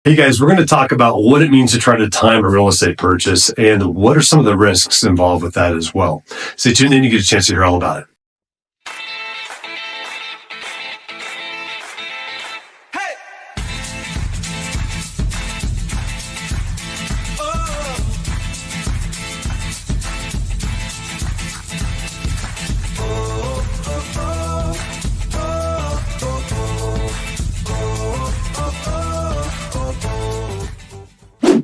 Hey guys, we're going to talk about what it means to try to time a real estate purchase and what are some of the risks involved with that as well. Stay tuned in, you get a chance to hear all about it.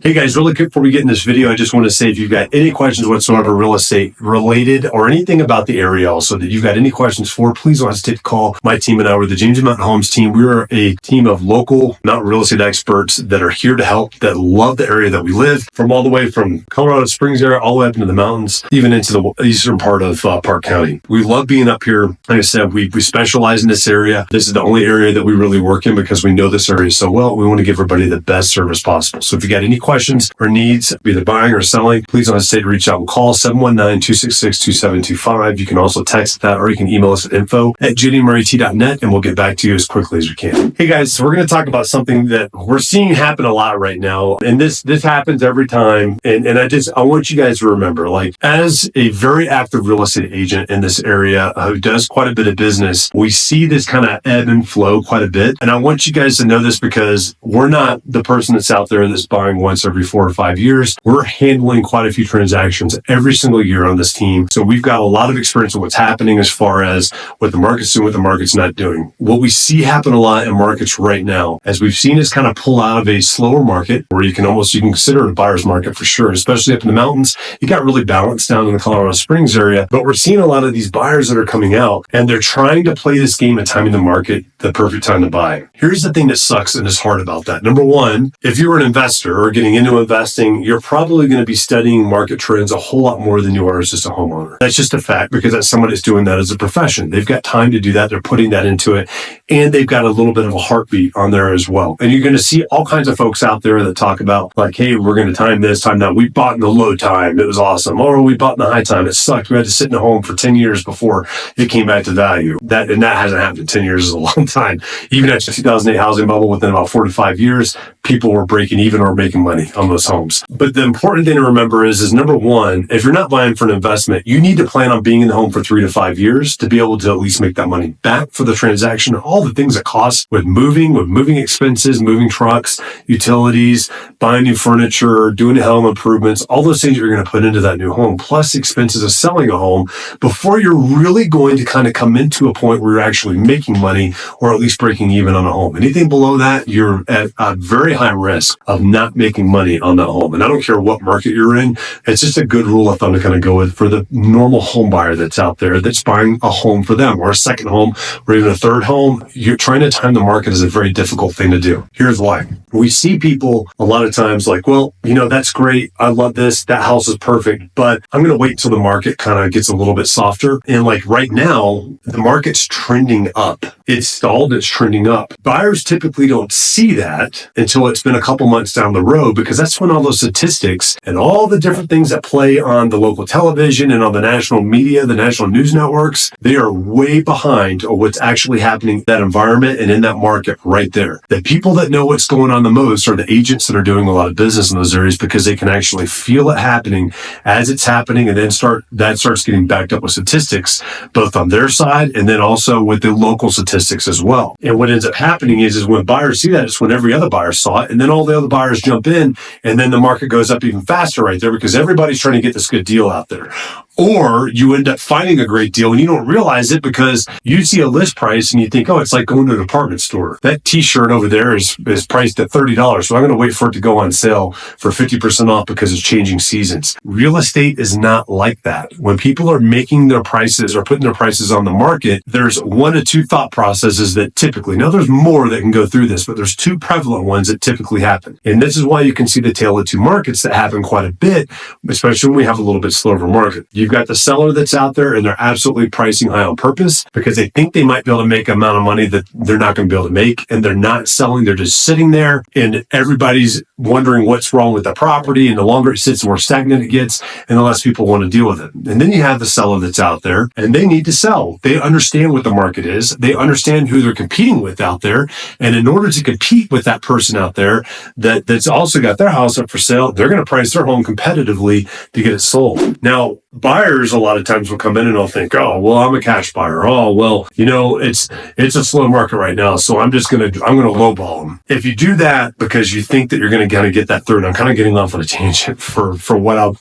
Hey guys, really quick before we get in this video, I just want to say if you've got any questions whatsoever real estate related or anything about the area also that you've got any questions for, please don't hesitate to call my team and I. We're the James Mountain Homes team. We're a team of local mountain real estate experts that are here to help, that love the area that we live, from all the way from Colorado Springs area all the way up into the mountains, even into the eastern part of Park County. We love being up here. Like I said, we specialize in this area. This is the only area that we really work in because we know this area so well. We want to give everybody the best service possible. So if you got any questions or needs, either buying or selling, please don't hesitate to reach out and call 719-266-2725. You can also text that or you can email us at info@jdmurrayt.net and we'll get back to you as quickly as we can. Hey guys, so we're going to talk about something that we're seeing happen a lot right now. And this happens every time. And I want you guys to remember, like, as a very active real estate agent in this area who does quite a bit of business, we see this kind of ebb and flow quite a bit. And I want you guys to know this because we're not the person that's out there that's buying once every 4 or 5 years. We're handling quite a few transactions every single year on this team. So we've got a lot of experience of what's happening as far as what the market's doing, what the market's not doing. What we see happen a lot in markets right now, as we've seen is kind of pull out of a slower market where you can consider it a buyer's market for sure, especially up in the mountains. It got really balanced down in the Colorado Springs area, but we're seeing a lot of these buyers that are coming out and they're trying to play this game of timing the market, the perfect time to buy. Here's the thing that sucks and is hard about that. Number one, if you're an investor or getting into investing, you're probably going to be studying market trends a whole lot more than you are as just a homeowner. That's just a fact because that's someone that's doing that as a profession. They've got time to do that. They're putting that into it. And they've got a little bit of a heartbeat on there as well. And you're going to see all kinds of folks out there that talk about like, hey, we're going to time this, time that. We bought in the low time. It was awesome. Or we bought in the high time. It sucked. We had to sit in a home for 10 years before it came back to value. That hasn't happened. 10 years is a long time. Even at the 2008 housing bubble, within about 4 to 5 years, people were breaking even or making money on those homes. But the important thing to remember is number one, if you're not buying for an investment, you need to plan on being in the home for 3 to 5 years to be able to at least make that money back for the transaction. All the things that cost with moving expenses, moving trucks, utilities, buying new furniture, doing home improvements, all those things you're going to put into that new home, plus expenses of selling a home before you're really going to kind of come into a point where you're actually making money or at least breaking even on a home. Anything below that, you're at a very high risk of not making money on that home. And I don't care what market you're in, it's just a good rule of thumb to kind of go with for the normal home buyer that's out there that's buying a home for them or a second home or even a third home. You're trying to time the market is a very difficult thing to do. Here's why. We see people a lot of times like, well, that's great. I love this. That house is perfect, but I'm going to wait until the market kind of gets a little bit softer. And like right now, the market's trending up. It's stalled. It's trending up. Buyers typically don't see that until it's been a couple months down the road because that's when all those statistics and all the different things that play on the local television and on the national media, the national news networks, they are way behind on what's actually happening in that environment and in that market right there. The people that know what's going on the most are the agents that are doing a lot of business in those areas because they can actually feel it happening as it's happening and then starts getting backed up with statistics, both on their side and then also with the local statistics as well. And what ends up happening is when buyers see that, it's when every other buyer saw it and then all the other buyers jump in and then the market goes up even faster right there because everybody's trying to get this good deal out there. Or you end up finding a great deal and you don't realize it because you see a list price and you think, oh, it's like going to a department store. That t-shirt over there is priced at $30. So I'm going to wait for it to go on sale for 50% off because it's changing seasons. Real estate is not like that. When people are making their prices or putting their prices on the market, there's 1 to 2 thought processes that typically, now there's more that can go through this, but there's 2 prevalent ones that typically happen. And this is why you can see the tale of 2 markets that happen quite a bit, especially when we have a little bit slower market. You've got the seller that's out there and they're absolutely pricing high on purpose because they think they might be able to make an amount of money that they're not going to be able to make, and they're not selling. They're just sitting there and everybody's wondering what's wrong with the property, and the longer it sits, the more stagnant it gets, and the less people want to deal with it. And then you have the seller that's out there and they need to sell. They understand what the market is. They understand who they're competing with out there. And in order to compete with that person out there that's also got their house up for sale, they're going to price their home competitively to get it sold. Now, buyers a lot of times will come in and they'll think, oh, well, I'm a cash buyer. Oh, well, it's a slow market right now, so I'm going to lowball them. If you do that because you think that you're going to kind of get that through, and I'm kind of getting off on a tangent for what I'll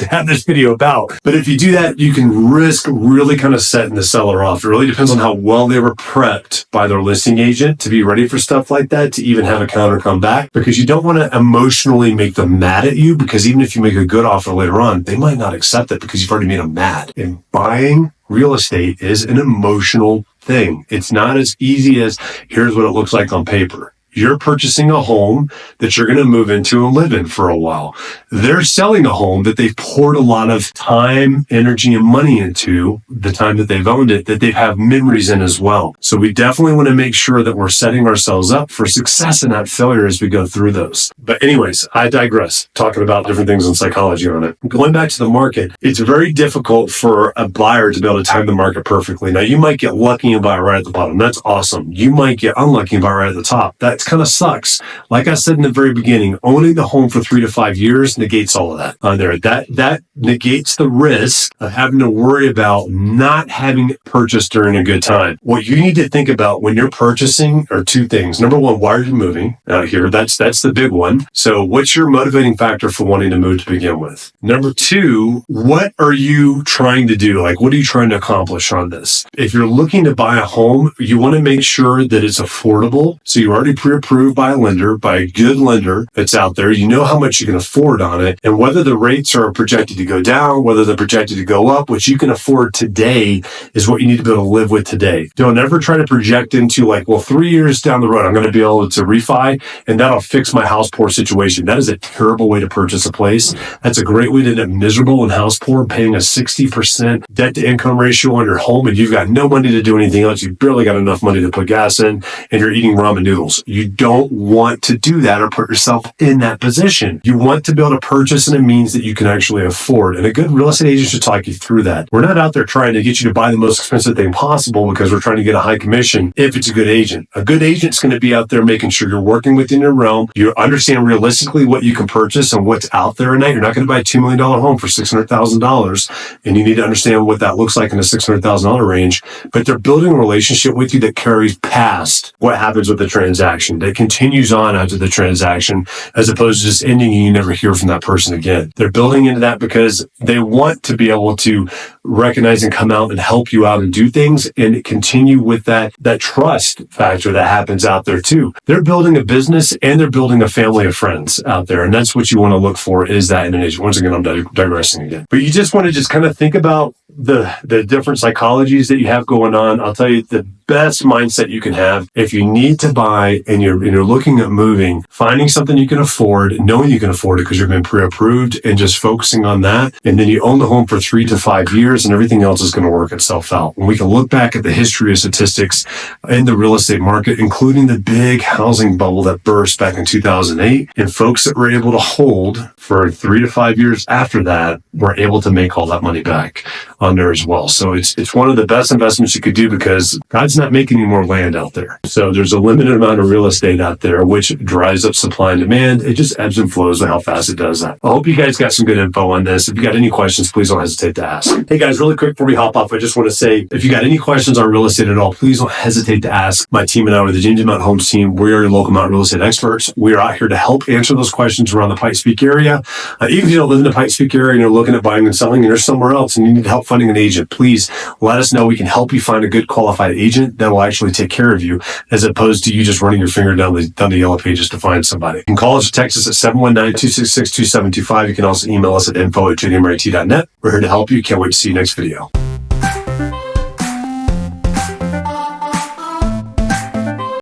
have this video about, but if you do that, you can risk really kind of setting the seller off. It really depends on how well they were prepped by their listing agent to be ready for stuff like that, to even have a counter come back, because you don't want to emotionally make them mad at you, because even if you make a good offer later on, they might not accept it because you've already made them mad. And buying real estate is an emotional thing. It's not as easy as here's what it looks like on paper. You're purchasing a home that you're going to move into and live in for a while. They're selling a home that they've poured a lot of time, energy, and money into the time that they've owned it, that they have memories in as well. So we definitely want to make sure that we're setting ourselves up for success and not failure as we go through those. But anyways, I digress, talking about different things in psychology on it. Going back to the market, it's very difficult for a buyer to be able to time the market perfectly. Now, you might get lucky and buy right at the bottom. That's awesome. You might get unlucky and buy right at the top. That's kind of sucks. Like I said in the very beginning, owning the home for 3 to 5 years negates all of that on there. That negates the risk of having to worry about not having purchased during a good time. What you need to think about when you're purchasing are two things. Number one, why are you moving out here? That's the big one. So what's your motivating factor for wanting to move to begin with? Number two, what are you trying to do? Like, what are you trying to accomplish on this? If you're looking to buy a home, you want to make sure that it's affordable. So you're already pre-approved by a lender, by a good lender that's out there. You know how much you can afford on it, and whether the rates are projected to go down, whether they're projected to go up, what you can afford today is what you need to be able to live with today. Don't ever try to project into like, well, 3 years down the road, I'm going to be able to refi and that'll fix my house poor situation. That is a terrible way to purchase a place. That's a great way to end up miserable and house poor, paying a 60% debt to income ratio on your home, and you've got no money to do anything else. You've barely got enough money to put gas in, and you're eating ramen noodles. You don't want to do that or put yourself in that position. You want to be able to purchase in a means that you can actually afford. And a good real estate agent should talk you through that. We're not out there trying to get you to buy the most expensive thing possible because we're trying to get a high commission if it's a good agent. A good agent's going to be out there making sure you're working within your realm. You understand realistically what you can purchase and what's out there. And you're not going to buy a $2 million home for $600,000. And you need to understand what that looks like in a $600,000 range. But they're building a relationship with you that carries past what happens with the transaction, that continues on after the transaction, as opposed to just ending and you never hear from that person again. They're building into that because they want to be able to recognize and come out and help you out and do things and continue with that trust factor that happens out there too. They're building a business and they're building a family of friends out there. And that's what you want to look for, is that in an agent. Once again, I'm digressing again. But you just want to just kind of think about the different psychologies that you have going on. I'll tell you, the best mindset you can have if you need to buy and you're looking at moving, finding something you can afford, knowing you can afford it because you've been pre-approved, and just focusing on that. And then you own the home for 3 to 5 years and everything else is going to work itself out. And we can look back at the history of statistics in the real estate market, including the big housing bubble that burst back in 2008, and folks that were able to hold for 3 to 5 years after that were able to make all that money back on there as well. So it's one of the best investments you could do because God's not making any more land out there. So there's a limited amount of real estate out there, which drives up supply and demand. It just ebbs and flows with how fast it does that. I hope you guys got some good info on this. If you got any questions, please don't hesitate to ask. Hey guys, really quick before we hop off, I just want to say, if you got any questions on real estate at all, please don't hesitate to ask. My team and I, the James Mountain Homes team, we are your local mountain real estate experts. We are out here to help answer those questions around the Pikes Peak area. Even if you don't live in the Pikes Peak area and you're looking at buying and selling and you're somewhere else and you need help finding an agent, please let us know. We can help you find a good qualified agent that will actually take care of you, as opposed to you just running your finger down the yellow pages to find somebody. You can call us or text us at 719-266-2725. You can also email us at info@jdmrit.net. We're here to help you. Can't wait to see you next video.